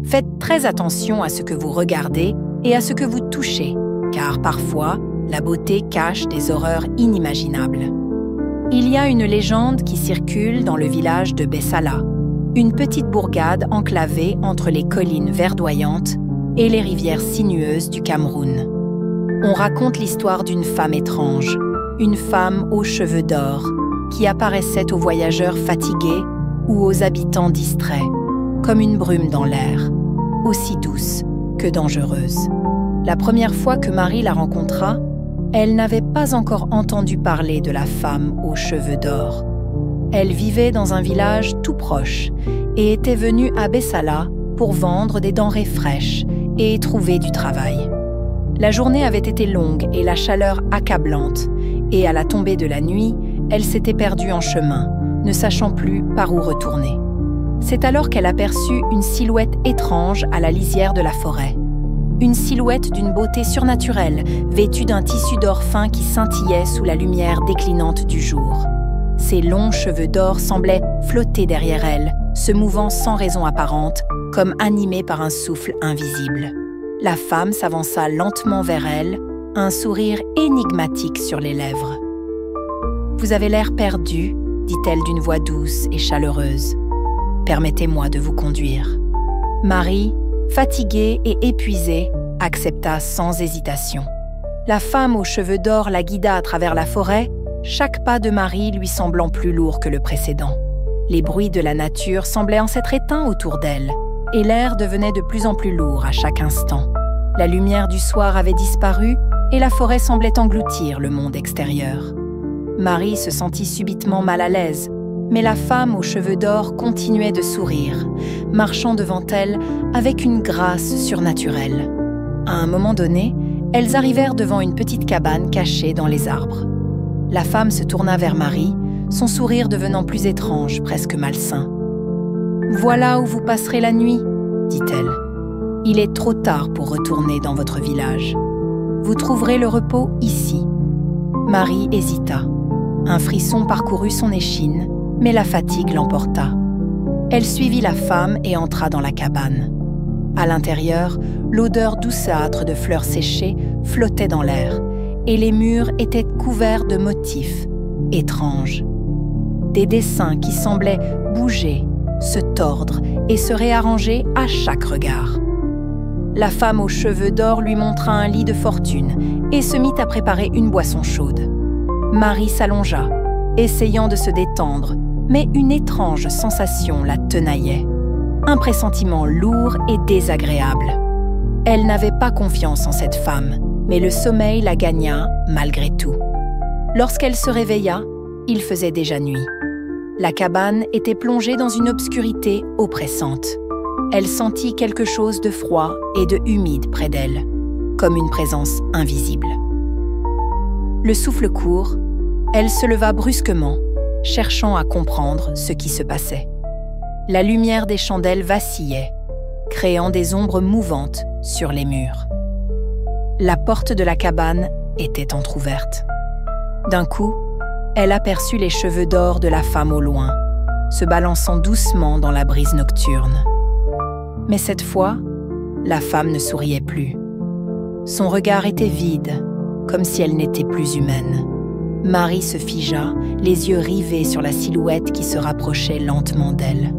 Faites très attention à ce que vous regardez et à ce que vous touchez, car parfois, la beauté cache des horreurs inimaginables. Il y a une légende qui circule dans le village de Bessala, une petite bourgade enclavée entre les collines verdoyantes et les rivières sinueuses du Cameroun. On raconte l'histoire d'une femme étrange, une femme aux cheveux d'or, qui apparaissait aux voyageurs fatigués ou aux habitants distraits, comme une brume dans l'air, aussi douce que dangereuse. La première fois que Marie la rencontra, elle n'avait pas encore entendu parler de la femme aux cheveux d'or. Elle vivait dans un village tout proche et était venue à Bessala pour vendre des denrées fraîches et trouver du travail. La journée avait été longue et la chaleur accablante, et à la tombée de la nuit, elle s'était perdue en chemin, ne sachant plus par où retourner. C'est alors qu'elle aperçut une silhouette étrange à la lisière de la forêt. Une silhouette d'une beauté surnaturelle, vêtue d'un tissu d'or fin qui scintillait sous la lumière déclinante du jour. Ses longs cheveux d'or semblaient flotter derrière elle, se mouvant sans raison apparente, comme animés par un souffle invisible. La femme s'avança lentement vers elle, un sourire énigmatique sur les lèvres. « Vous avez l'air perdu », dit-elle d'une voix douce et chaleureuse. « Permettez-moi de vous conduire. » Marie, fatiguée et épuisée, accepta sans hésitation. La femme aux cheveux d'or la guida à travers la forêt, chaque pas de Marie lui semblant plus lourd que le précédent. Les bruits de la nature semblaient en s'être éteints autour d'elle, et l'air devenait de plus en plus lourd à chaque instant. La lumière du soir avait disparu et la forêt semblait engloutir le monde extérieur. Marie se sentit subitement mal à l'aise, mais la femme aux cheveux d'or continuait de sourire, marchant devant elle avec une grâce surnaturelle. À un moment donné, elles arrivèrent devant une petite cabane cachée dans les arbres. La femme se tourna vers Marie, son sourire devenant plus étrange, presque malsain. « Voilà où vous passerez la nuit, » dit-elle. « Il est trop tard pour retourner dans votre village. Vous trouverez le repos ici. » Marie hésita. Un frisson parcourut son échine, mais la fatigue l'emporta. Elle suivit la femme et entra dans la cabane. À l'intérieur, l'odeur douceâtre de fleurs séchées flottait dans l'air, et les murs étaient couverts de motifs étranges. Des dessins qui semblaient bouger, se tordre et se réarranger à chaque regard. La femme aux cheveux d'or lui montra un lit de fortune et se mit à préparer une boisson chaude. Marie s'allongea, essayant de se détendre, mais une étrange sensation la tenaillait. Un pressentiment lourd et désagréable. Elle n'avait pas confiance en cette femme, mais le sommeil la gagna malgré tout. Lorsqu'elle se réveilla, il faisait déjà nuit. La cabane était plongée dans une obscurité oppressante. Elle sentit quelque chose de froid et de humide près d'elle, comme une présence invisible. Le souffle court, elle se leva brusquement, cherchant à comprendre ce qui se passait. La lumière des chandelles vacillait, créant des ombres mouvantes sur les murs. La porte de la cabane était entr'ouverte. D'un coup, elle aperçut les cheveux d'or de la femme au loin, se balançant doucement dans la brise nocturne. Mais cette fois, la femme ne souriait plus. Son regard était vide, comme si elle n'était plus humaine. Marie se figea, les yeux rivés sur la silhouette qui se rapprochait lentement d'elle.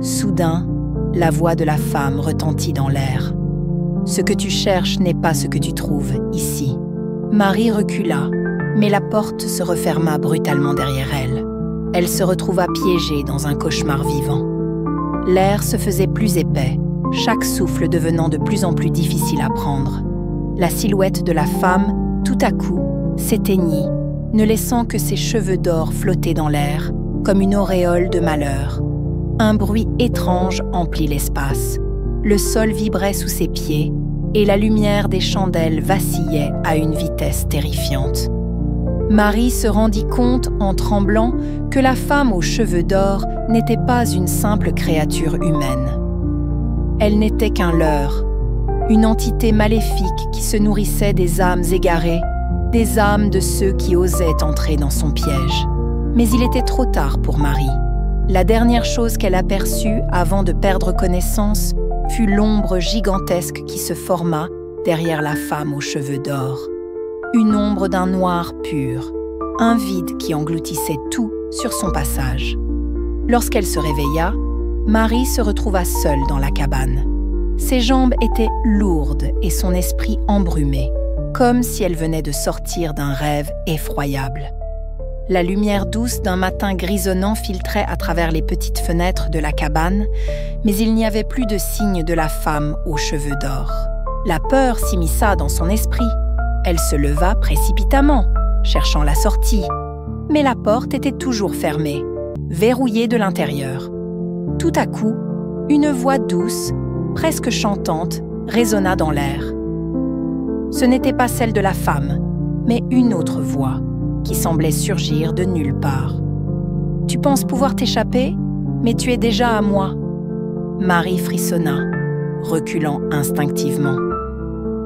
Soudain, la voix de la femme retentit dans l'air. « Ce que tu cherches n'est pas ce que tu trouves ici. » Marie recula, mais la porte se referma brutalement derrière elle. Elle se retrouva piégée dans un cauchemar vivant. L'air se faisait plus épais, chaque souffle devenant de plus en plus difficile à prendre. La silhouette de la femme, tout à coup, s'éteignit, ne laissant que ses cheveux d'or flotter dans l'air, comme une auréole de malheur. Un bruit étrange emplit l'espace. Le sol vibrait sous ses pieds, et la lumière des chandelles vacillait à une vitesse terrifiante. Marie se rendit compte, en tremblant, que la femme aux cheveux d'or n'était pas une simple créature humaine. Elle n'était qu'un leurre, une entité maléfique qui se nourrissait des âmes égarées, des âmes de ceux qui osaient entrer dans son piège. Mais il était trop tard pour Marie. La dernière chose qu'elle aperçut avant de perdre connaissance fut l'ombre gigantesque qui se forma derrière la femme aux cheveux d'or. Une ombre d'un noir pur, un vide qui engloutissait tout sur son passage. Lorsqu'elle se réveilla, Marie se retrouva seule dans la cabane. Ses jambes étaient lourdes et son esprit embrumé, comme si elle venait de sortir d'un rêve effroyable. La lumière douce d'un matin grisonnant filtrait à travers les petites fenêtres de la cabane, mais il n'y avait plus de signe de la femme aux cheveux d'or. La peur s'immisça dans son esprit. Elle se leva précipitamment, cherchant la sortie. Mais la porte était toujours fermée, verrouillée de l'intérieur. Tout à coup, une voix douce, presque chantante, résonna dans l'air. Ce n'était pas celle de la femme, mais une autre voix qui semblait surgir de nulle part. « Tu penses pouvoir t'échapper, mais tu es déjà à moi. » Marie frissonna, reculant instinctivement.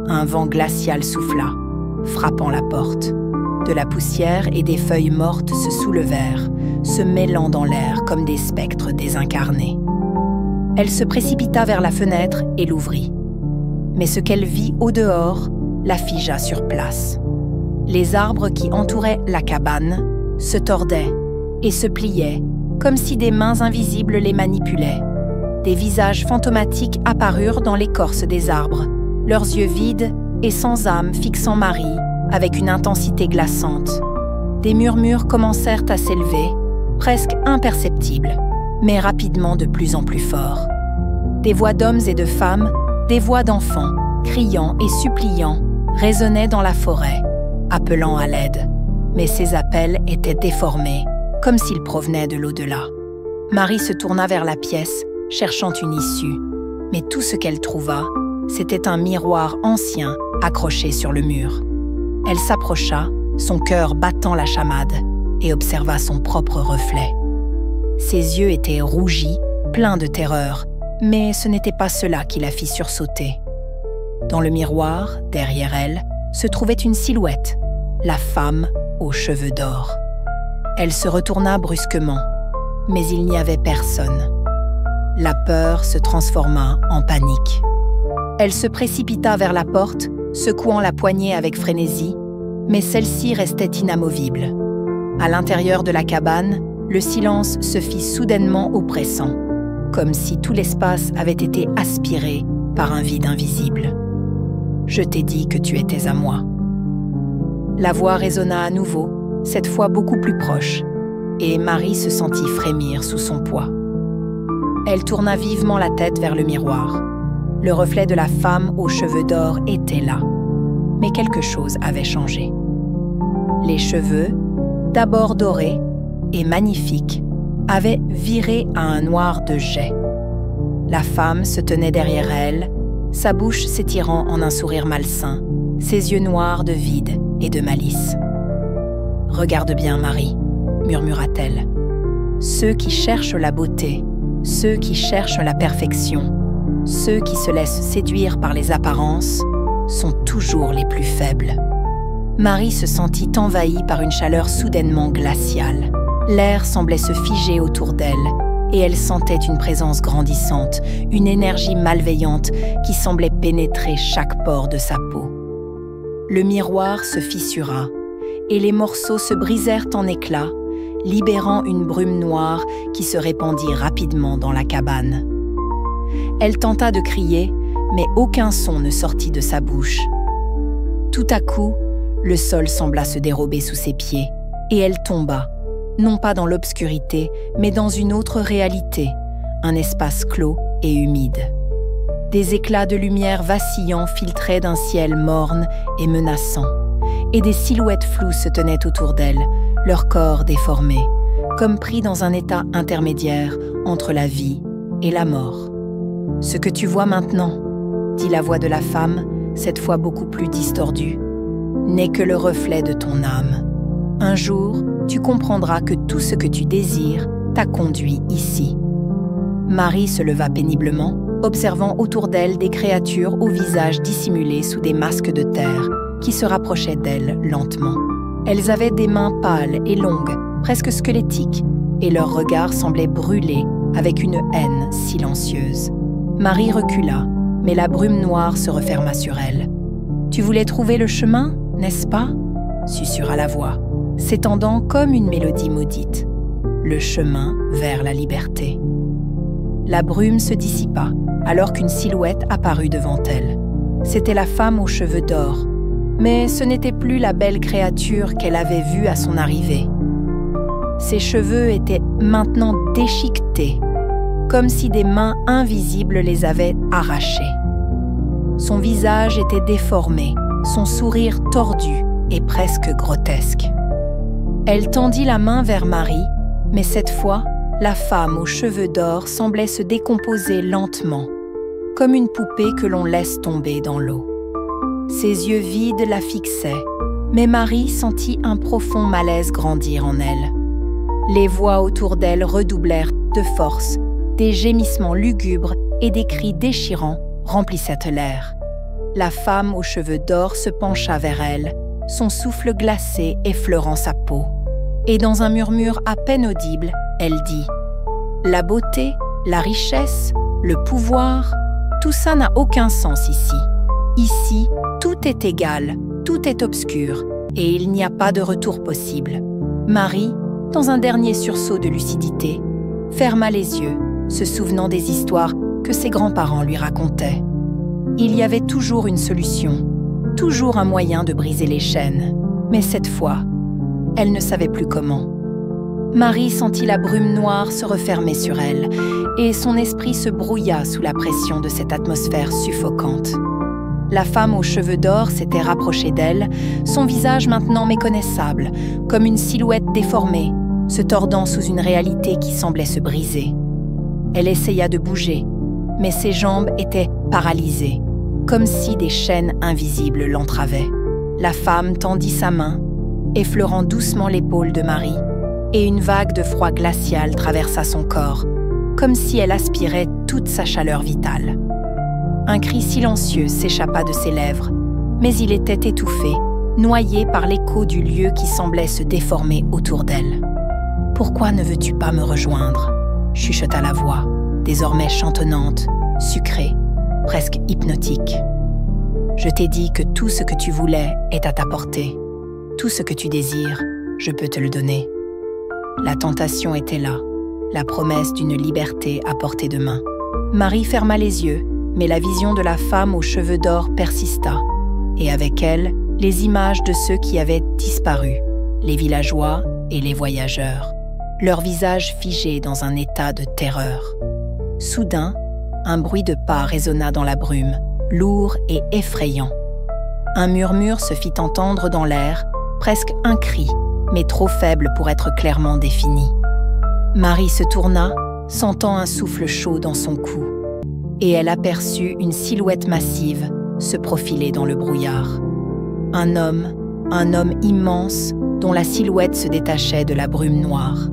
Un vent glacial souffla, frappant la porte. De la poussière et des feuilles mortes se soulevèrent, se mêlant dans l'air comme des spectres désincarnés. Elle se précipita vers la fenêtre et l'ouvrit. Mais ce qu'elle vit au-dehors la figea sur place. Les arbres qui entouraient la cabane se tordaient et se pliaient comme si des mains invisibles les manipulaient. Des visages fantomatiques apparurent dans l'écorce des arbres, leurs yeux vides et sans âme fixant Marie avec une intensité glaçante. Des murmures commencèrent à s'élever, presque imperceptibles, mais rapidement de plus en plus forts. Des voix d'hommes et de femmes, des voix d'enfants, criant et suppliant, résonnaient dans la forêt, appelant à l'aide. Mais ces appels étaient déformés, comme s'ils provenaient de l'au-delà. Marie se tourna vers la pièce, cherchant une issue. Mais tout ce qu'elle trouva, c'était un miroir ancien accroché sur le mur. Elle s'approcha, son cœur battant la chamade, et observa son propre reflet. Ses yeux étaient rougis, pleins de terreur, mais ce n'était pas cela qui la fit sursauter. Dans le miroir, derrière elle, se trouvait une silhouette, la femme aux cheveux d'or. Elle se retourna brusquement, mais il n'y avait personne. La peur se transforma en panique. Elle se précipita vers la porte, secouant la poignée avec frénésie, mais celle-ci restait inamovible. À l'intérieur de la cabane, le silence se fit soudainement oppressant, comme si tout l'espace avait été aspiré par un vide invisible. « Je t'ai dit que tu étais à moi. » La voix résonna à nouveau, cette fois beaucoup plus proche, et Marie se sentit frémir sous son poids. Elle tourna vivement la tête vers le miroir. Le reflet de la femme aux cheveux d'or était là, mais quelque chose avait changé. Les cheveux, d'abord dorés et magnifiques, avaient viré à un noir de jais. La femme se tenait derrière elle, sa bouche s'étirant en un sourire malsain, ses yeux noirs de vide et de malice. « Regarde bien, Marie, » murmura-t-elle. « Ceux qui cherchent la beauté, ceux qui cherchent la perfection, ceux qui se laissent séduire par les apparences, sont toujours les plus faibles. » Marie se sentit envahie par une chaleur soudainement glaciale. L'air semblait se figer autour d'elle, et elle sentait une présence grandissante, une énergie malveillante qui semblait pénétrer chaque pore de sa peau. Le miroir se fissura, et les morceaux se brisèrent en éclats, libérant une brume noire qui se répandit rapidement dans la cabane. Elle tenta de crier, mais aucun son ne sortit de sa bouche. Tout à coup, le sol sembla se dérober sous ses pieds, et elle tomba, non pas dans l'obscurité, mais dans une autre réalité, un espace clos et humide. Des éclats de lumière vacillants filtraient d'un ciel morne et menaçant, et des silhouettes floues se tenaient autour d'elle, leur corps déformé, comme pris dans un état intermédiaire entre la vie et la mort. « Ce que tu vois maintenant, » dit la voix de la femme, cette fois beaucoup plus distordue, « n'est que le reflet de ton âme. Un jour, tu comprendras que tout ce que tu désires t'a conduit ici. » Marie se leva péniblement, observant autour d'elle des créatures au visage dissimulé sous des masques de terre qui se rapprochaient d'elle lentement. Elles avaient des mains pâles et longues, presque squelettiques, et leurs regards semblaient brûler avec une haine silencieuse. Marie recula, mais la brume noire se referma sur elle. « Tu voulais trouver le chemin, n'est-ce pas ?» susurra la voix, s'étendant comme une mélodie maudite. Le chemin vers la liberté. La brume se dissipa, alors qu'une silhouette apparut devant elle. C'était la femme aux cheveux d'or, mais ce n'était plus la belle créature qu'elle avait vue à son arrivée. Ses cheveux étaient maintenant déchiquetés, comme si des mains invisibles les avaient arrachés. Son visage était déformé, son sourire tordu et presque grotesque. Elle tendit la main vers Marie, mais cette fois, la femme aux cheveux d'or semblait se décomposer lentement, comme une poupée que l'on laisse tomber dans l'eau. Ses yeux vides la fixaient, mais Marie sentit un profond malaise grandir en elle. Les voix autour d'elle redoublèrent de force, des gémissements lugubres et des cris déchirants remplissaient l'air. La femme aux cheveux d'or se pencha vers elle, son souffle glacé effleurant sa peau. Et dans un murmure à peine audible, elle dit « La beauté, la richesse, le pouvoir, tout ça n'a aucun sens ici. Ici, tout est égal, tout est obscur, et il n'y a pas de retour possible. » Marie, dans un dernier sursaut de lucidité, ferma les yeux, se souvenant des histoires que ses grands-parents lui racontaient. Il y avait toujours une solution, toujours un moyen de briser les chaînes, mais cette fois, elle ne savait plus comment. Marie sentit la brume noire se refermer sur elle, et son esprit se brouilla sous la pression de cette atmosphère suffocante. La femme aux cheveux d'or s'était rapprochée d'elle, son visage maintenant méconnaissable, comme une silhouette déformée, se tordant sous une réalité qui semblait se briser. Elle essaya de bouger, mais ses jambes étaient paralysées, comme si des chaînes invisibles l'entravaient. La femme tendit sa main, effleurant doucement l'épaule de Marie, et une vague de froid glacial traversa son corps, comme si elle aspirait toute sa chaleur vitale. Un cri silencieux s'échappa de ses lèvres, mais il était étouffé, noyé par l'écho du lieu qui semblait se déformer autour d'elle. « Pourquoi ne veux-tu pas me rejoindre ?» chuchota la voix, désormais chantonnante, sucrée, presque hypnotique. « Je t'ai dit que tout ce que tu voulais est à ta portée. Tout ce que tu désires, je peux te le donner. » La tentation était là, la promesse d'une liberté à portée de main. Marie ferma les yeux, mais la vision de la femme aux cheveux d'or persista, et avec elle, les images de ceux qui avaient disparu, les villageois et les voyageurs, leurs visages figés dans un état de terreur. Soudain, un bruit de pas résonna dans la brume, lourd et effrayant. Un murmure se fit entendre dans l'air, presque un cri, mais trop faible pour être clairement défini. Marie se tourna, sentant un souffle chaud dans son cou, et elle aperçut une silhouette massive se profiler dans le brouillard. Un homme immense dont la silhouette se détachait de la brume noire.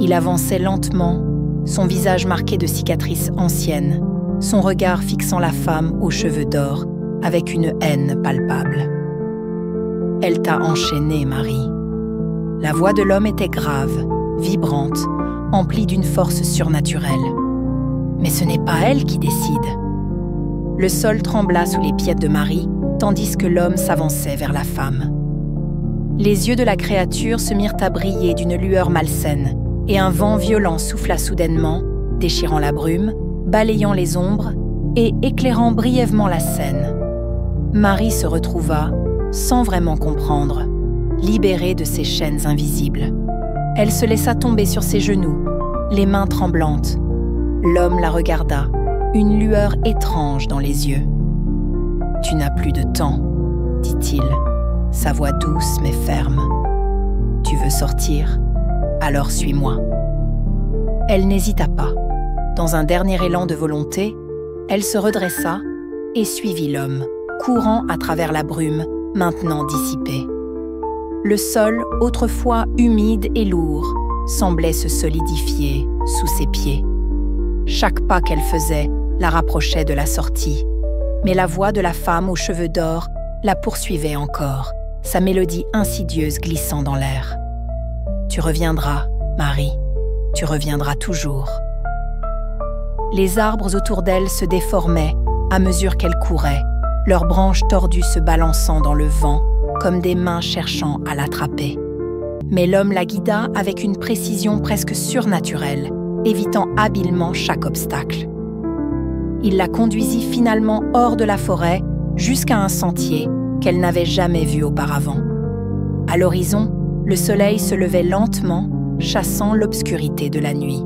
Il avançait lentement, son visage marqué de cicatrices anciennes, son regard fixant la femme aux cheveux d'or avec une haine palpable. « Elle t'a enchaînée, Marie. » La voix de l'homme était grave, vibrante, emplie d'une force surnaturelle. Mais ce n'est pas elle qui décide. Le sol trembla sous les pieds de Marie, tandis que l'homme s'avançait vers la femme. Les yeux de la créature se mirent à briller d'une lueur malsaine, et un vent violent souffla soudainement, déchirant la brume, balayant les ombres et éclairant brièvement la scène. Marie se retrouva, sans vraiment comprendre, libérée de ses chaînes invisibles. Elle se laissa tomber sur ses genoux, les mains tremblantes. L'homme la regarda, une lueur étrange dans les yeux. « Tu n'as plus de temps, » dit-il, sa voix douce mais ferme. « Tu veux sortir ? Alors suis-moi. » Elle n'hésita pas. Dans un dernier élan de volonté, elle se redressa et suivit l'homme, courant à travers la brume, maintenant dissipée. Le sol, autrefois humide et lourd, semblait se solidifier sous ses pieds. Chaque pas qu'elle faisait la rapprochait de la sortie, mais la voix de la femme aux cheveux d'or la poursuivait encore, sa mélodie insidieuse glissant dans l'air. « Tu reviendras, Marie, tu reviendras toujours. » Les arbres autour d'elle se déformaient à mesure qu'elle courait, leurs branches tordues se balançant dans le vent comme des mains cherchant à l'attraper. Mais l'homme la guida avec une précision presque surnaturelle, évitant habilement chaque obstacle. Il la conduisit finalement hors de la forêt jusqu'à un sentier qu'elle n'avait jamais vu auparavant. À l'horizon, le soleil se levait lentement, chassant l'obscurité de la nuit.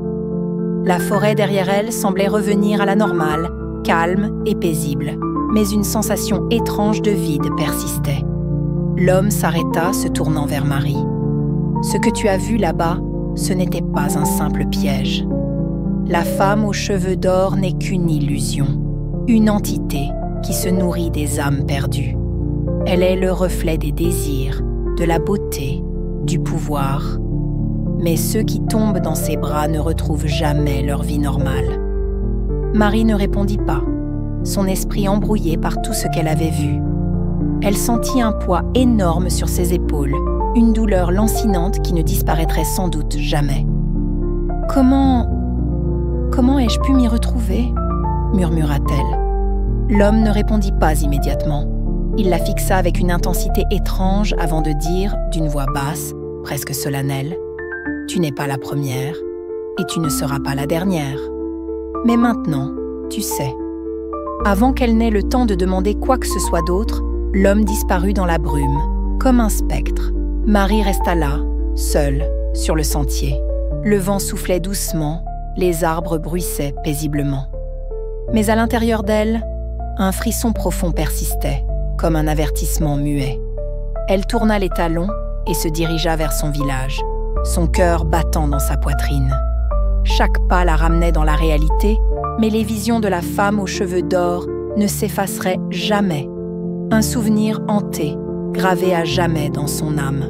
La forêt derrière elle semblait revenir à la normale, calme et paisible, mais une sensation étrange de vide persistait. L'homme s'arrêta, se tournant vers Marie. « Ce que tu as vu là-bas, ce n'était pas un simple piège. La femme aux cheveux d'or n'est qu'une illusion, une entité qui se nourrit des âmes perdues. Elle est le reflet des désirs, de la beauté, du pouvoir. Mais ceux qui tombent dans ses bras ne retrouvent jamais leur vie normale. » Marie ne répondit pas, son esprit embrouillé par tout ce qu'elle avait vu. Elle sentit un poids énorme sur ses épaules, une douleur lancinante qui ne disparaîtrait sans doute jamais. « Comment ai-je pu m'y retrouver ?» murmura-t-elle. L'homme ne répondit pas immédiatement. Il la fixa avec une intensité étrange avant de dire, d'une voix basse, presque solennelle, « Tu n'es pas la première, et tu ne seras pas la dernière. Mais maintenant, tu sais. » Avant qu'elle n'ait le temps de demander quoi que ce soit d'autre, l'homme disparut dans la brume, comme un spectre. Marie resta là, seule, sur le sentier. Le vent soufflait doucement, les arbres bruissaient paisiblement. Mais à l'intérieur d'elle, un frisson profond persistait, comme un avertissement muet. Elle tourna les talons et se dirigea vers son village, son cœur battant dans sa poitrine. Chaque pas la ramenait dans la réalité, mais les visions de la femme aux cheveux d'or ne s'effaceraient jamais. Un souvenir hanté, gravé à jamais dans son âme.